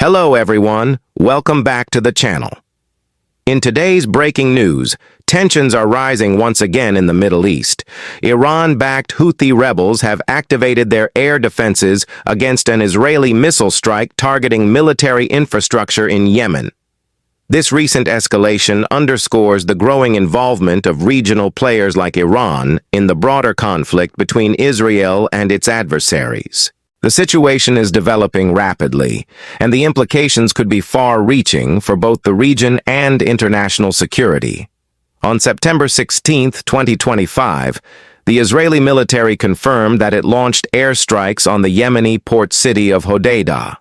Hello everyone, welcome back to the channel. In today's breaking news, tensions are rising once again in the Middle East. Iran-backed Houthi rebels have activated their air defenses against an Israeli missile strike targeting military infrastructure in Yemen. This recent escalation underscores the growing involvement of regional players like Iran in the broader conflict between Israel and its adversaries. The situation is developing rapidly, and the implications could be far-reaching for both the region and international security. On September 16, 2025, the Israeli military confirmed that it launched airstrikes on the Yemeni port city of Hodeidah.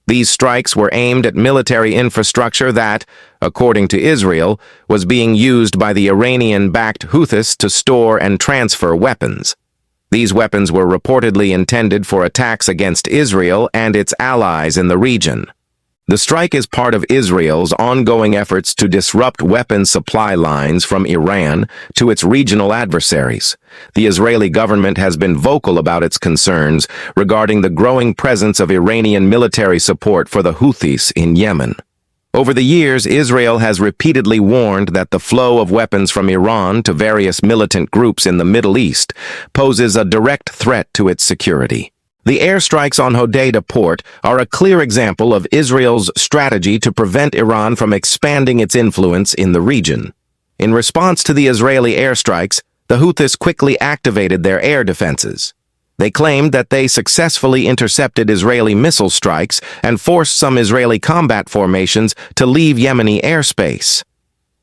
These strikes were aimed at military infrastructure that, according to Israel, was being used by the Iranian-backed Houthis to store and transfer weapons. These weapons were reportedly intended for attacks against Israel and its allies in the region. The strike is part of Israel's ongoing efforts to disrupt weapons supply lines from Iran to its regional adversaries. The Israeli government has been vocal about its concerns regarding the growing presence of Iranian military support for the Houthis in Yemen. Over the years, Israel has repeatedly warned that the flow of weapons from Iran to various militant groups in the Middle East poses a direct threat to its security. The airstrikes on Hodeidah port are a clear example of Israel's strategy to prevent Iran from expanding its influence in the region. In response to the Israeli airstrikes, the Houthis quickly activated their air defenses. They claimed that they successfully intercepted Israeli missile strikes and forced some Israeli combat formations to leave Yemeni airspace.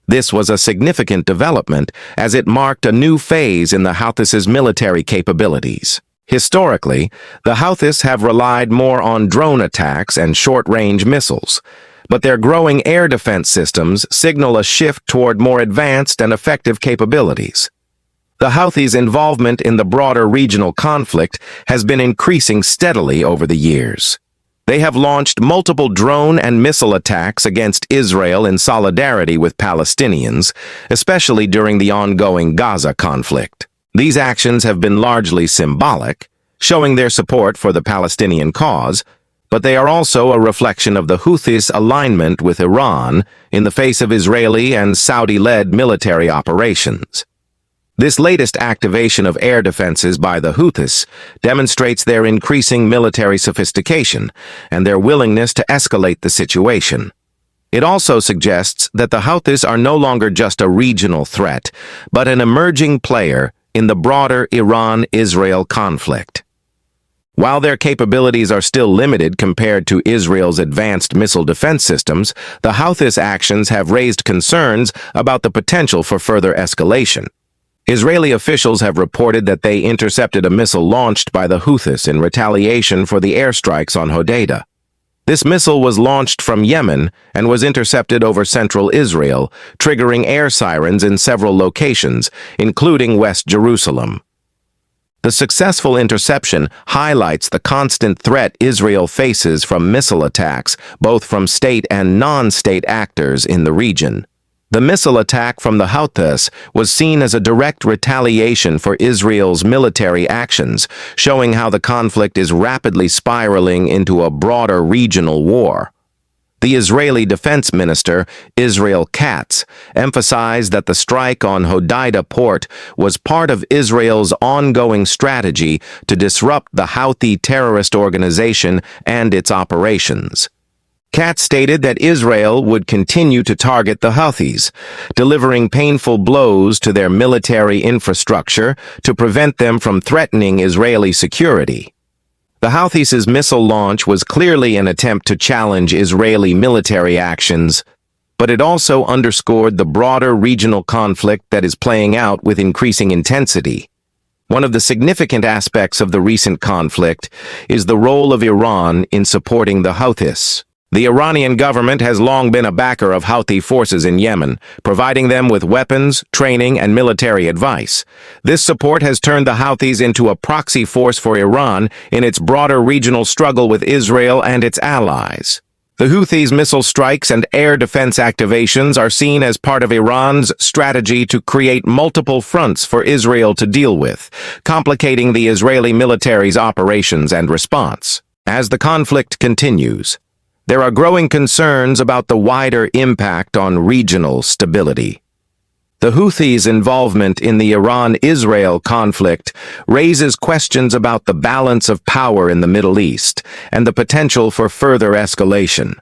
This was a significant development as it marked a new phase in the Houthis' military capabilities. Historically, the Houthis have relied more on drone attacks and short-range missiles, but their growing air defense systems signal a shift toward more advanced and effective capabilities. The Houthis' involvement in the broader regional conflict has been increasing steadily over the years. They have launched multiple drone and missile attacks against Israel in solidarity with Palestinians, especially during the ongoing Gaza conflict. These actions have been largely symbolic, showing their support for the Palestinian cause, but they are also a reflection of the Houthis' alignment with Iran in the face of Israeli and Saudi-led military operations. This latest activation of air defenses by the Houthis demonstrates their increasing military sophistication and their willingness to escalate the situation. It also suggests that the Houthis are no longer just a regional threat, but an emerging player in the broader Iran-Israel conflict. While their capabilities are still limited compared to Israel's advanced missile defense systems, the Houthis' actions have raised concerns about the potential for further escalation. Israeli officials have reported that they intercepted a missile launched by the Houthis in retaliation for the airstrikes on Hodeidah. This missile was launched from Yemen and was intercepted over central Israel, triggering air sirens in several locations, including West Jerusalem. The successful interception highlights the constant threat Israel faces from missile attacks, both from state and non-state actors in the region. The missile attack from the Houthis was seen as a direct retaliation for Israel's military actions, showing how the conflict is rapidly spiraling into a broader regional war. The Israeli Defense Minister, Israel Katz, emphasized that the strike on Hodeidah port was part of Israel's ongoing strategy to disrupt the Houthi terrorist organization and its operations. Katz stated that Israel would continue to target the Houthis, delivering painful blows to their military infrastructure to prevent them from threatening Israeli security. The Houthis' missile launch was clearly an attempt to challenge Israeli military actions, but it also underscored the broader regional conflict that is playing out with increasing intensity. One of the significant aspects of the recent conflict is the role of Iran in supporting the Houthis. The Iranian government has long been a backer of Houthi forces in Yemen, providing them with weapons, training, and military advice. This support has turned the Houthis into a proxy force for Iran in its broader regional struggle with Israel and its allies. The Houthis' missile strikes and air defense activations are seen as part of Iran's strategy to create multiple fronts for Israel to deal with, complicating the Israeli military's operations and response. As the conflict continues, there are growing concerns about the wider impact on regional stability. The Houthis' involvement in the Iran-Israel conflict raises questions about the balance of power in the Middle East and the potential for further escalation.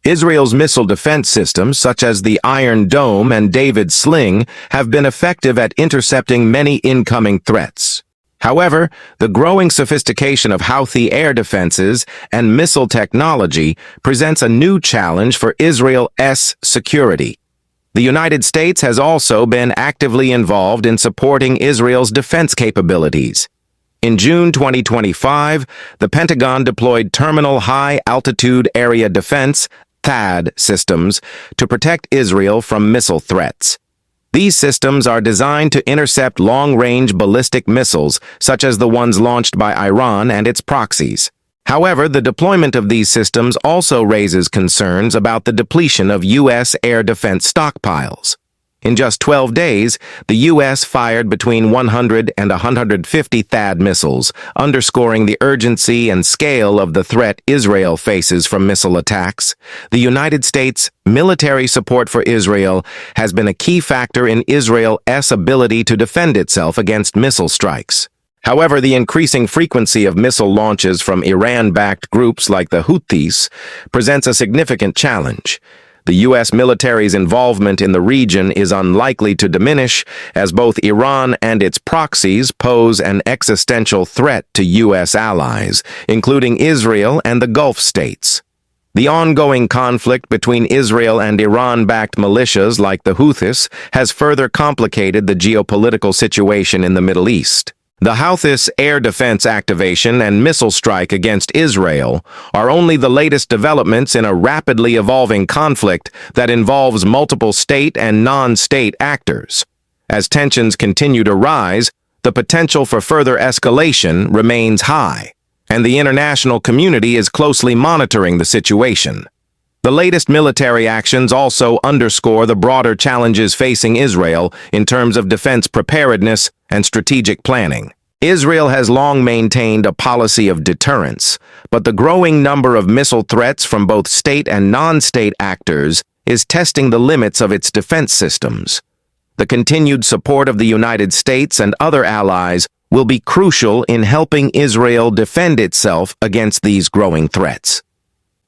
Israel's missile defense systems, such as the Iron Dome and David Sling, have been effective at intercepting many incoming threats. However, the growing sophistication of Houthi air defenses and missile technology presents a new challenge for Israel's security. The United States has also been actively involved in supporting Israel's defense capabilities. In June 2025, the Pentagon deployed Terminal High Altitude Area Defense (THAAD) systems to protect Israel from missile threats. These systems are designed to intercept long-range ballistic missiles, such as the ones launched by Iran and its proxies. However, the deployment of these systems also raises concerns about the depletion of U.S. air defense stockpiles. In just 12 days, the U.S. fired between 100 and 150 THAAD missiles, underscoring the urgency and scale of the threat Israel faces from missile attacks. The United States' military support for Israel has been a key factor in Israel's ability to defend itself against missile strikes. However, the increasing frequency of missile launches from Iran-backed groups like the Houthis presents a significant challenge. The U.S. military's involvement in the region is unlikely to diminish, as both Iran and its proxies pose an existential threat to U.S. allies, including Israel and the Gulf states. The ongoing conflict between Israel and Iran-backed militias like the Houthis has further complicated the geopolitical situation in the Middle East. The Houthis' air defense activation and missile strike against Israel are only the latest developments in a rapidly evolving conflict that involves multiple state and non-state actors. As tensions continue to rise, the potential for further escalation remains high, and the international community is closely monitoring the situation. The latest military actions also underscore the broader challenges facing Israel in terms of defense preparedness and strategic planning. Israel has long maintained a policy of deterrence, but the growing number of missile threats from both state and non-state actors is testing the limits of its defense systems. The continued support of the United States and other allies will be crucial in helping Israel defend itself against these growing threats.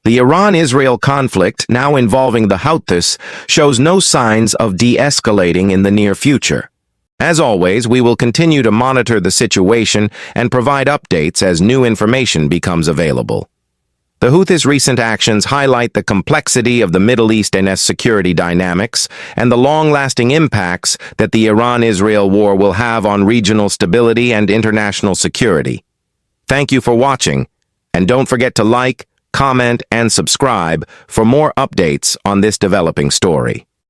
The Iran-Israel conflict, now involving the Houthis, shows no signs of de-escalating in the near future. As always, we will continue to monitor the situation and provide updates as new information becomes available. The Houthis' recent actions highlight the complexity of the Middle East and its security dynamics and the long-lasting impacts that the Iran-Israel war will have on regional stability and international security. Thank you for watching, and don't forget to like, comment, and subscribe for more updates on this developing story.